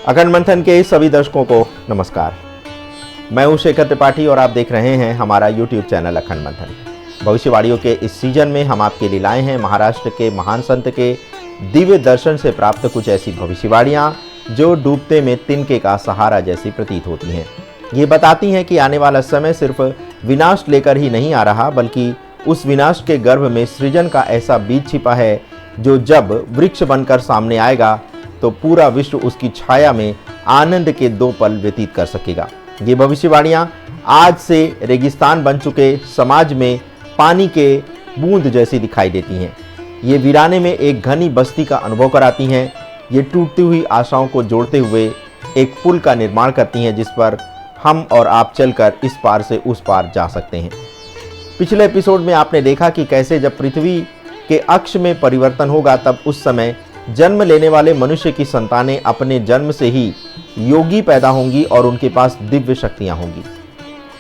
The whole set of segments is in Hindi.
अखंड मंथन के सभी दर्शकों को नमस्कार। मैं हूं शेखर त्रिपाठी और आप देख रहे हैं हमारा YouTube चैनल अखंड मंथन। भविष्यवाणियों के इस सीजन में हम आपके लिए लाए हैं महाराष्ट्र के महान संत के दिव्य दर्शन से प्राप्त कुछ ऐसी भविष्यवाणियां जो डूबते में तिनके का सहारा जैसी प्रतीत होती हैं। ये बताती हैं कि आने वाला समय सिर्फ विनाश लेकर ही नहीं आ रहा, बल्कि उस विनाश के गर्भ में सृजन का ऐसा बीज छिपा है जो जब वृक्ष बनकर सामने आएगा तो पूरा विश्व उसकी छाया में आनंद के 2 पल व्यतीत कर सकेगा। ये भविष्यवाणियां आज से रेगिस्तान बन चुके समाज में पानी के बूंद जैसी दिखाई देती हैं। ये वीराने में एक घनी बस्ती का अनुभव कराती हैं। ये टूटती हुई आशाओं को जोड़ते हुए एक पुल का निर्माण करती हैं जिस पर हम और आप चलकर इस पार से उस पार जा सकते हैं। पिछले एपिसोड में आपने देखा कि कैसे जब पृथ्वी के अक्ष में परिवर्तन होगा तब उस समय जन्म लेने वाले मनुष्य की संतानें अपने जन्म से ही योगी पैदा होंगी और उनके पास दिव्य शक्तियां होंगी।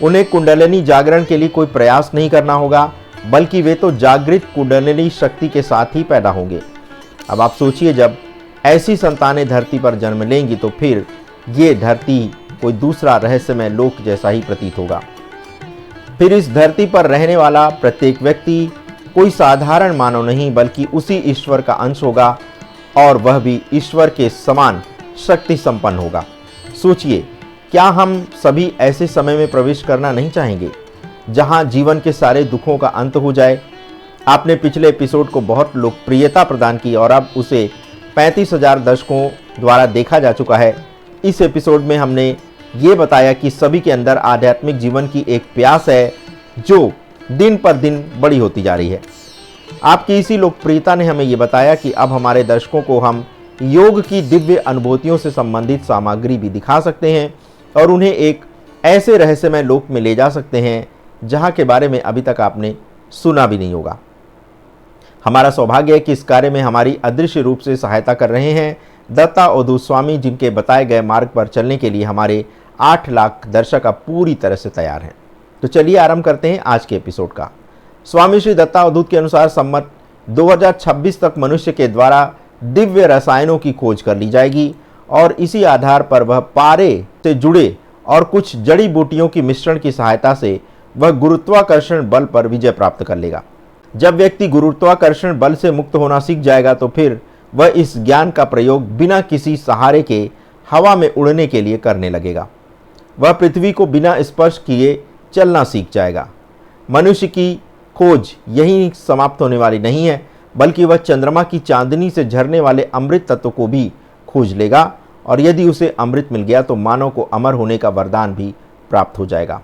उन्हें कुंडलिनी जागरण के लिए कोई प्रयास नहीं करना होगा, बल्कि वे तो जागृत कुंडलिनी शक्ति के साथ ही पैदा होंगे। अब आप सोचिए, जब ऐसी संतानें धरती पर जन्म लेंगी तो फिर ये धरती कोई दूसरा रहस्यमय लोक जैसा ही प्रतीत होगा। फिर इस धरती पर रहने वाला प्रत्येक व्यक्ति कोई साधारण मानव नहीं, बल्कि उसी ईश्वर का अंश होगा और वह भी ईश्वर के समान शक्ति संपन्न होगा। सोचिए, क्या हम सभी ऐसे समय में प्रवेश करना नहीं चाहेंगे जहां जीवन के सारे दुखों का अंत हो जाए? आपने पिछले एपिसोड को बहुत लोकप्रियता प्रदान की और अब उसे 35,000 दर्शकों द्वारा देखा जा चुका है। इस एपिसोड में हमने ये बताया कि सभी के अंदर आध्यात्मिक जीवन की एक प्यास है जो दिन पर दिन बड़ी होती जा रही है। आपकी इसी लोकप्रियता ने हमें ये बताया कि अब हमारे दर्शकों को हम योग की दिव्य अनुभूतियों से संबंधित सामग्री भी दिखा सकते हैं और उन्हें एक ऐसे रहस्यमय लोक में ले जा सकते हैं जहां के बारे में अभी तक आपने सुना भी नहीं होगा। हमारा सौभाग्य है कि इस कार्य में हमारी अदृश्य रूप से सहायता कर रहे हैं दत्ता अवधूत स्वामी, जिनके बताए गए मार्ग पर चलने के लिए हमारे 8 लाख दर्शक अब पूरी तरह से तैयार हैं। तो चलिए आरंभ करते हैं आज के एपिसोड का। स्वामी श्री दत्ता अवधूत के अनुसार सम्मत 2026 तक मनुष्य के द्वारा दिव्य रसायनों की खोज कर ली जाएगी और इसी आधार पर वह पारे से जुड़े और कुछ जड़ी बूटियों की मिश्रण की सहायता से वह गुरुत्वाकर्षण बल पर विजय प्राप्त कर लेगा। जब व्यक्ति गुरुत्वाकर्षण बल से मुक्त होना सीख जाएगा तो फिर वह इस ज्ञान का प्रयोग बिना किसी सहारे के हवा में उड़ने के लिए करने लगेगा। वह पृथ्वी को बिना स्पर्श किए चलना सीख जाएगा। मनुष्य की खोज यही समाप्त होने वाली नहीं है, बल्कि वह चंद्रमा की चांदनी से झरने वाले अमृत तत्व को भी खोज लेगा और यदि उसे अमृत मिल गया तो मानव को अमर होने का वरदान भी प्राप्त हो जाएगा।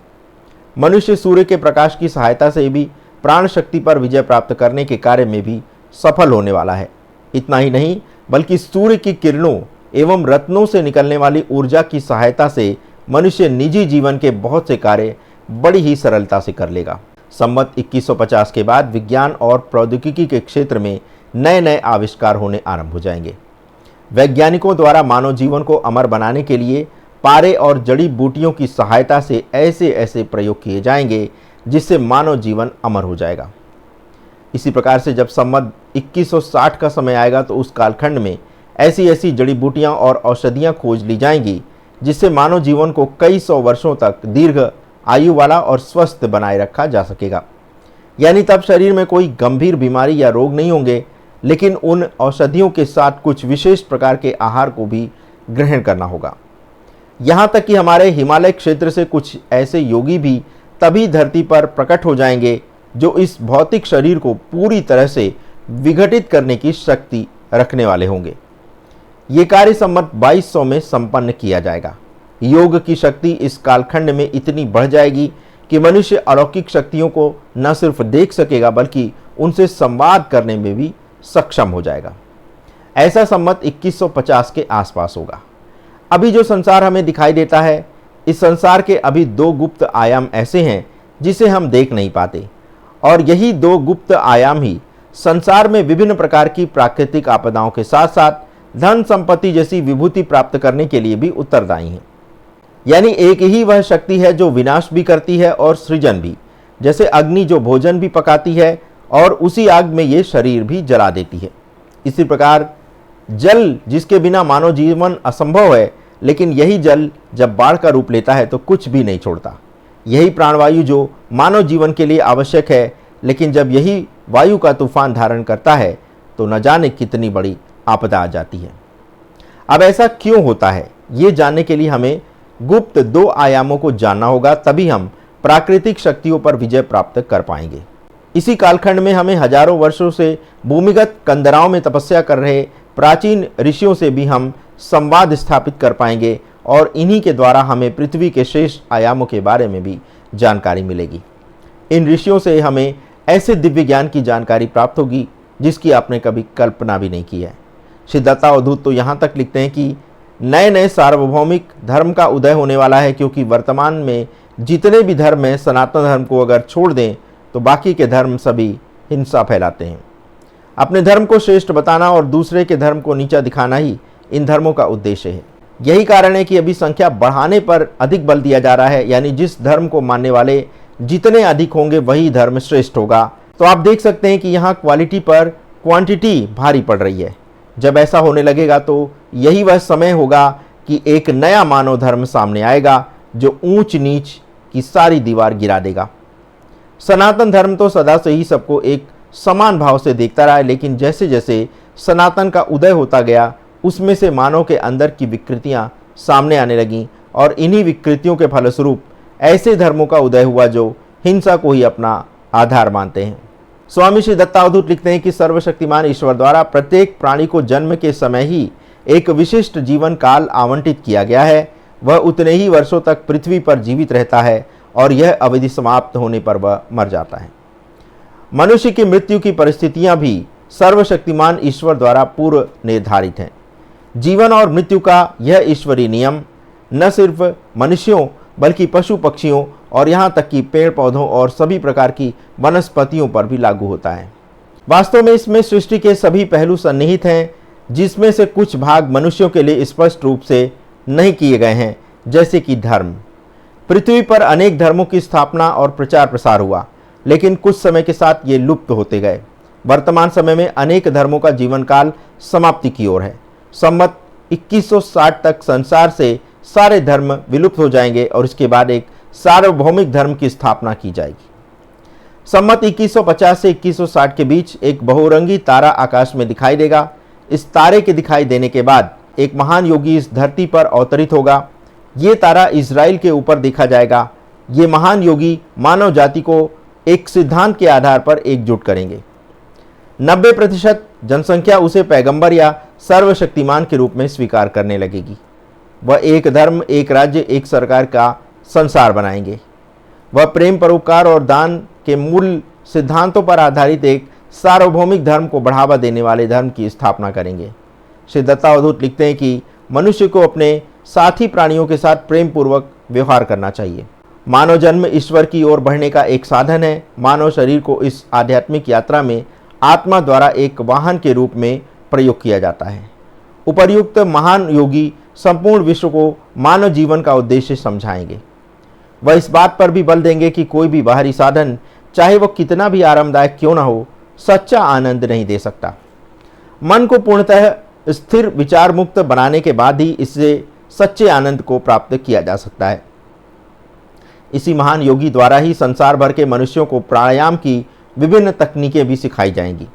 मनुष्य सूर्य के प्रकाश की सहायता से भी प्राण शक्ति पर विजय प्राप्त करने के कार्य में भी सफल होने वाला है। इतना ही नहीं, बल्कि सूर्य की किरणों एवं रत्नों से निकलने वाली ऊर्जा की सहायता से मनुष्य निजी जीवन के बहुत से कार्य बड़ी ही सरलता से कर लेगा। सम्मत 2150 के बाद विज्ञान और प्रौद्योगिकी के क्षेत्र में नए नए आविष्कार होने आरंभ हो जाएंगे। वैज्ञानिकों द्वारा मानव जीवन को अमर बनाने के लिए पारे और जड़ी बूटियों की सहायता से ऐसे ऐसे प्रयोग किए जाएंगे जिससे मानव जीवन अमर हो जाएगा। इसी प्रकार से जब सम्मत 2160 का समय आएगा तो उस कालखंड में ऐसी ऐसी जड़ी बूटियां और औषधियां खोज ली जाएंगी जिससे मानव जीवन को कई 100 वर्षों तक दीर्घ आयु वाला और स्वस्थ बनाए रखा जा सकेगा। यानी तब शरीर में कोई गंभीर बीमारी या रोग नहीं होंगे, लेकिन उन औषधियों के साथ कुछ विशेष प्रकार के आहार को भी ग्रहण करना होगा। यहाँ तक कि हमारे हिमालय क्षेत्र से कुछ ऐसे योगी भी तभी धरती पर प्रकट हो जाएंगे जो इस भौतिक शरीर को पूरी तरह से विघटित करने की शक्ति रखने वाले होंगे। ये कार्य सम्मत 2200 में संपन्न किया जाएगा। योग की शक्ति इस कालखंड में इतनी बढ़ जाएगी कि मनुष्य अलौकिक शक्तियों को न सिर्फ देख सकेगा बल्कि उनसे संवाद करने में भी सक्षम हो जाएगा। ऐसा सम्मत 2150 के आसपास होगा। अभी जो संसार हमें दिखाई देता है, इस संसार के अभी 2 गुप्त आयाम ऐसे हैं जिसे हम देख नहीं पाते और यही 2 गुप्त आयाम ही संसार में विभिन्न प्रकार की प्राकृतिक आपदाओं के साथ साथ धन संपत्ति जैसी विभूति प्राप्त करने के लिए भी उत्तरदायी हैं। यानी एक ही वह शक्ति है जो विनाश भी करती है और सृजन भी, जैसे अग्नि जो भोजन भी पकाती है और उसी आग में ये शरीर भी जला देती है। इसी प्रकार जल जिसके बिना मानव जीवन असंभव है, लेकिन यही जल जब बाढ़ का रूप लेता है तो कुछ भी नहीं छोड़ता। यही प्राणवायु जो मानव जीवन के लिए आवश्यक है, लेकिन जब यही वायु का तूफान धारण करता है तो न जाने कितनी बड़ी आपदा आ जाती है। अब ऐसा क्यों होता है, ये जानने के लिए हमें गुप्त 2 आयामों को जानना होगा, तभी हम प्राकृतिक शक्तियों पर विजय प्राप्त कर पाएंगे। इसी कालखंड में हमें हजारों वर्षों से भूमिगत कंदराओं में तपस्या कर रहे प्राचीन ऋषियों से भी हम संवाद स्थापित कर पाएंगे और इन्हीं के द्वारा हमें पृथ्वी के शेष आयामों के बारे में भी जानकारी मिलेगी। इन ऋषियों से हमें ऐसे दिव्य ज्ञान की जानकारी प्राप्त होगी जिसकी आपने कभी कल्पना भी नहीं की है। श्री दत्तावधूत तो यहाँ तक लिखते हैं कि नए नए सार्वभौमिक धर्म का उदय होने वाला है, क्योंकि वर्तमान में जितने भी धर्म हैं, सनातन धर्म को अगर छोड़ दें तो बाकी के धर्म सभी हिंसा फैलाते हैं। अपने धर्म को श्रेष्ठ बताना और दूसरे के धर्म को नीचा दिखाना ही इन धर्मों का उद्देश्य है। यही कारण है कि अभी संख्या बढ़ाने पर अधिक बल दिया जा रहा है, यानी जिस धर्म को मानने वाले जितने अधिक होंगे वही धर्म श्रेष्ठ होगा। तो आप देख सकते हैं कि यहाँ क्वालिटी पर क्वांटिटी भारी पड़ रही है। जब ऐसा होने लगेगा तो यही वह समय होगा कि एक नया मानव धर्म सामने आएगा जो ऊंच नीच की सारी दीवार गिरा देगा। सनातन धर्म तो सदा से ही सबको एक समान भाव से देखता रहा है, लेकिन जैसे जैसे सनातन का उदय होता गया उसमें से मानव के अंदर की विकृतियां सामने आने लगीं और इन्हीं विकृतियों के फलस्वरूप ऐसे धर्मों का उदय हुआ जो हिंसा को ही अपना आधार मानते हैं। स्वामी श्री दत्तावधूत लिखते हैं कि सर्वशक्तिमान ईश्वर द्वारा प्रत्येक प्राणी को जन्म के समय ही एक विशिष्ट जीवन काल आवंटित किया गया है। वह उतने ही वर्षों तक पृथ्वी पर जीवित रहता है और यह अवधि समाप्त होने पर वह मर जाता है। मनुष्य की मृत्यु की परिस्थितियां भी सर्वशक्तिमान ईश्वर द्वारा पूर्व निर्धारित हैं। जीवन और मृत्यु का यह ईश्वरीय नियम न सिर्फ मनुष्यों बल्कि पशु पक्षियों और यहाँ तक कि पेड़ पौधों और सभी प्रकार की वनस्पतियों पर भी लागू होता है। वास्तव में इसमें सृष्टि के सभी पहलू सन्निहित हैं, जिसमें से कुछ भाग मनुष्यों के लिए स्पष्ट रूप से नहीं किए गए हैं, जैसे कि धर्म। पृथ्वी पर अनेक धर्मों की स्थापना और प्रचार प्रसार हुआ, लेकिन कुछ समय के साथ ये लुप्त होते गए। वर्तमान समय में अनेक धर्मों का जीवन काल समाप्ति की ओर है। संवत 2160 तक संसार से सारे धर्म विलुप्त हो जाएंगे और इसके बाद एक सार्वभौमिक धर्म की स्थापना की जाएगी। संवत 2150 से 2160 के बीच एक बहुरंगी तारा आकाश में दिखाई देगा। इस तारे के दिखाई देने के बाद एक महान योगी इस धरती पर अवतरित होगा। ये तारा इजराइल के ऊपर देखा जाएगा। ये महान योगी मानव जाति को एक सिद्धांत के आधार पर एकजुट करेंगे। 90% जनसंख्या उसे पैगंबर या सर्वशक्तिमान के रूप में स्वीकार करने लगेगी। वह एक धर्म, एक राज्य, एक सरकार का संसार बनाएंगे। वह प्रेम, परोपकार और दान के मूल सिद्धांतों पर आधारित एक सार्वभौमिक धर्म को बढ़ावा देने वाले धर्म की स्थापना करेंगे। श्री दत्तावधूत लिखते हैं कि मनुष्य को अपने साथी प्राणियों के साथ प्रेम पूर्वक व्यवहार करना चाहिए। मानव जन्म ईश्वर की ओर बढ़ने का एक साधन है। मानव शरीर को इस आध्यात्मिक यात्रा में आत्मा द्वारा एक वाहन के रूप में प्रयोग किया जाता है। उपर्युक्त महान योगी संपूर्ण विश्व को मानव जीवन का उद्देश्य समझाएंगे। वह इस बात पर भी बल देंगे कि कोई भी बाहरी साधन, चाहे वह कितना भी आरामदायक क्यों न हो, सच्चा आनंद नहीं दे सकता। मन को पूर्णतः स्थिर विचार मुक्त बनाने के बाद ही इससे सच्चे आनंद को प्राप्त किया जा सकता है। इसी महान योगी द्वारा ही संसार भर के मनुष्यों को प्राणायाम की विभिन्न तकनीकें भी सिखाई जाएंगी।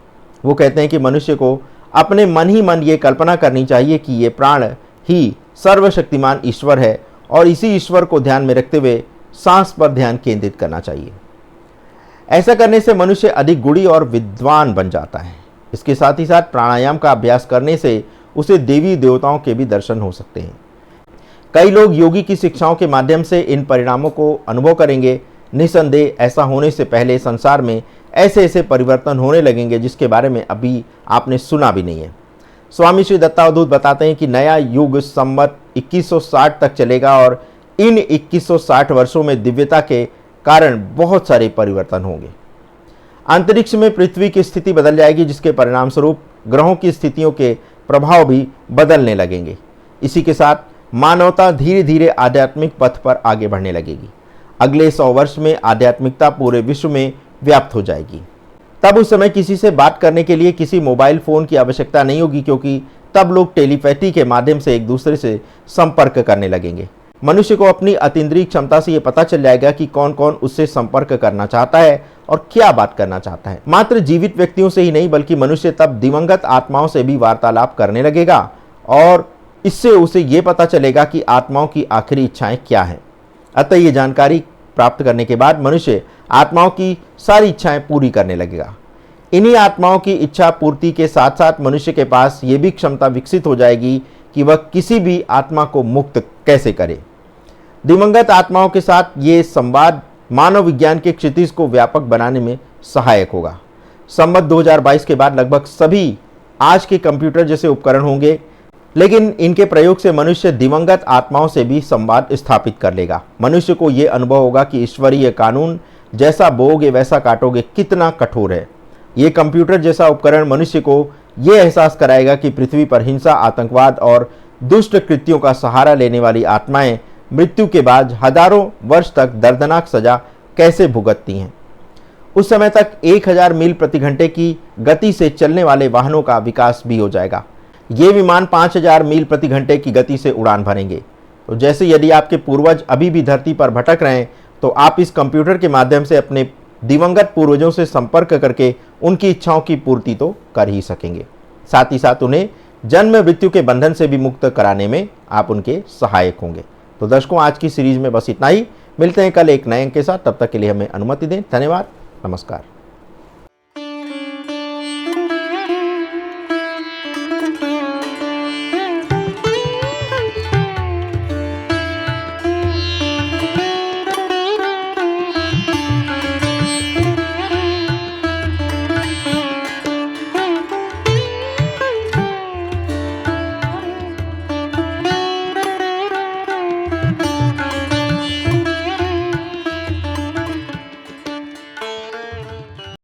वो कहते हैं कि मनुष्य को अपने मन ही मन ये कल्पना करनी चाहिए कि ये प्राण ही सर्वशक्तिमान ईश्वर है और इसी ईश्वर को ध्यान में रखते हुए सांस पर ध्यान केंद्रित करना चाहिए। ऐसा करने से मनुष्य अधिक गुणी और विद्वान बन जाता है। इसके साथ ही साथ प्राणायाम का अभ्यास करने से उसे देवी देवताओं के भी दर्शन हो सकते हैं। कई लोग योगी की शिक्षाओं के माध्यम से इन परिणामों को अनुभव करेंगे। निसंदेह ऐसा होने से पहले संसार में ऐसे ऐसे परिवर्तन होने लगेंगे जिसके बारे में अभी आपने सुना भी नहीं है। स्वामी श्री दत्तावधूत बताते हैं कि नया युग संवत 2160 तक चलेगा और इन 2160 वर्षों में दिव्यता के कारण बहुत सारे परिवर्तन होंगे। अंतरिक्ष में पृथ्वी की स्थिति बदल जाएगी, जिसके परिणाम स्वरूप ग्रहों की स्थितियों के प्रभाव भी बदलने लगेंगे। इसी के साथ मानवता धीरे धीरे आध्यात्मिक पथ पर आगे बढ़ने लगेगी। अगले 100 वर्ष में आध्यात्मिकता पूरे विश्व में व्याप्त हो जाएगी। तब उस समय किसी से बात करने के लिए किसी मोबाइल फ़ोन की आवश्यकता नहीं होगी, क्योंकि तब लोग टेलीपैथी के माध्यम से एक दूसरे से संपर्क करने लगेंगे। मनुष्य को अपनी अतीन्द्रिय क्षमता से ये पता चल जाएगा कि कौन कौन उससे संपर्क करना चाहता है और क्या बात करना चाहता है। मात्र जीवित व्यक्तियों से ही नहीं बल्कि मनुष्य तब दिवंगत आत्माओं से भी वार्तालाप करने लगेगा और इससे उसे ये पता चलेगा कि आत्माओं की आखिरी इच्छाएं क्या हैं। अतः ये जानकारी प्राप्त करने के बाद मनुष्य आत्माओं की सारी इच्छाएं पूरी करने लगेगा। इन्हीं आत्माओं की इच्छा पूर्ति के साथ साथ मनुष्य के पास ये भी क्षमता विकसित हो जाएगी कि वह किसी भी आत्मा को मुक्त कैसे करे। दिवंगत आत्माओं के साथ ये संवाद मानव विज्ञान के क्षितिज को व्यापक बनाने में सहायक होगा। संवत 2022 के बाद लगभग सभी आज के कंप्यूटर जैसे उपकरण होंगे, लेकिन इनके प्रयोग से मनुष्य दिवंगत आत्माओं से भी संवाद स्थापित कर लेगा। मनुष्य को यह अनुभव होगा कि ईश्वरीय कानून जैसा बोओगे वैसा काटोगे कितना कठोर है। ये कंप्यूटर जैसा उपकरण मनुष्य को यह एहसास कराएगा कि पृथ्वी पर हिंसा, आतंकवाद और दुष्ट कृत्यों का सहारा लेने वाली आत्माएं मृत्यु के बाद हजारों वर्ष तक दर्दनाक सजा कैसे भुगतती हैं। उस समय तक 1000 मील प्रति घंटे की गति से चलने वाले वाहनों का विकास भी हो जाएगा। ये विमान 5000 मील प्रति घंटे की गति से उड़ान भरेंगे। तो जैसे यदि आपके पूर्वज अभी भी धरती पर भटक रहे हैं तो आप इस कंप्यूटर के माध्यम से अपने दिवंगत पूर्वजों से संपर्क करके उनकी इच्छाओं की पूर्ति तो कर ही सकेंगे। साथ ही साथ उन्हें जन्म मृत्यु के बंधन से भी मुक्त कराने में आप उनके सहायक होंगे। तो दर्शकों, आज की सीरीज में बस इतना ही। मिलते हैं कल एक नए अंक के साथ। तब तक के लिए हमें अनुमति दें। धन्यवाद। नमस्कार।